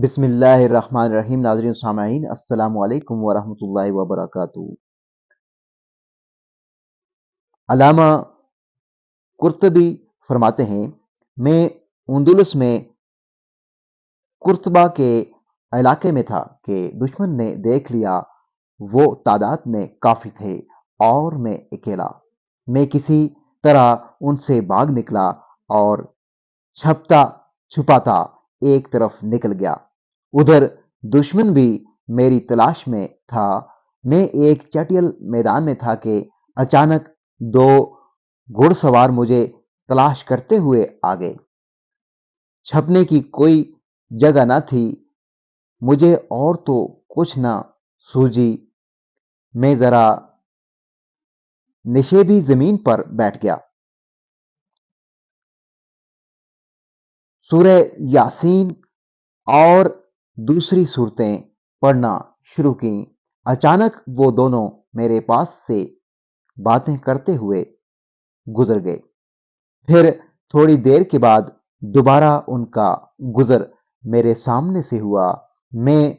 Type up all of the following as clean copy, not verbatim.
بسم اللہ الرحمن الرحیم۔ ناظرین سامعین، السلام علیکم ورحمۃ اللہ وبرکاتہ۔ علامہ قرطبی فرماتے ہیں، میں اندلس میں قرطبہ کے علاقے میں تھا کہ دشمن نے دیکھ لیا۔ وہ تعداد میں کافی تھے اور میں اکیلا۔ میں کسی طرح ان سے بھاگ نکلا اور چھپتا چھپاتا ایک طرف نکل گیا۔ ادھر دشمن بھی میری تلاش میں تھا۔ میں ایک چٹیل میدان میں تھا کہ اچانک دو گھڑ سوار مجھے تلاش کرتے ہوئے آ گئے۔ چھپنے کی کوئی جگہ نہ تھی۔ مجھے اور تو کچھ نہ سوجی۔ میں ذرا نشیبی زمین پر بیٹھ گیا۔ سورہ یاسین اور دوسری صورتیں پڑھنا شروع کیں۔ اچانک وہ دونوں میرے پاس سے باتیں کرتے ہوئے گزر گئے۔ پھر تھوڑی دیر کے بعد دوبارہ ان کا گزر میرے سامنے سے ہوا۔ میں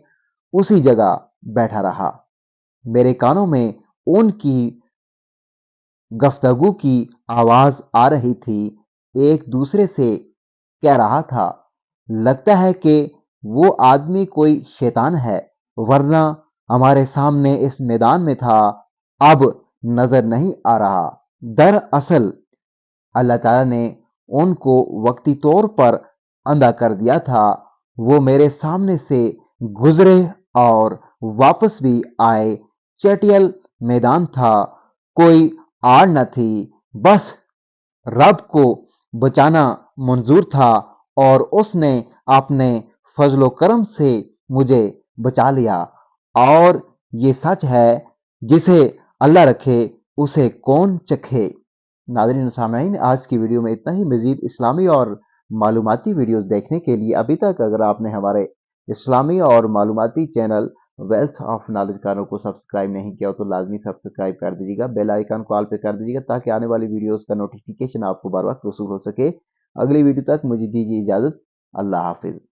اسی جگہ بیٹھا رہا۔ میرے کانوں میں ان کی گفتگو کی آواز آ رہی تھی۔ ایک دوسرے سے کہہ رہا تھا، لگتا ہے کہ وہ آدمی کوئی شیطان ہے، ورنہ ہمارے سامنے اس میدان میں تھا، اب نظر نہیں آ رہا۔ دراصل اللہ تعالیٰ نے ان کو وقتی طور پر اندھا کر دیا تھا۔ وہ میرے سامنے سے گزرے اور واپس بھی آئے۔ چٹیل میدان تھا، کوئی آڑ نہ تھی، بس رب کو بچانا منظور تھا اور اس نے اپنے فضل و کرم سے مجھے بچا لیا۔ اور یہ سچ ہے، جسے اللہ رکھے اسے کون چکھے۔ ناظرین سامعین، آج کی ویڈیو میں اتنا ہی۔ مزید اسلامی اور معلوماتی ویڈیوز دیکھنے کے لیے ابھی تک اگر آپ نے ہمارے اسلامی اور معلوماتی چینل ویلتھ آف نالج کانوں کو سبسکرائب نہیں کیا تو لازمی سبسکرائب کر دیجیے گا، بیل آئیکن کو آل پہ کر دیجیے گا تاکہ آنے والی ویڈیوز کا نوٹیفیکیشن آپ کو بر وقت وصول ہو سکے۔ اگلی ویڈیو تک مجھے دیجیے اجازت۔ اللہ حافظ۔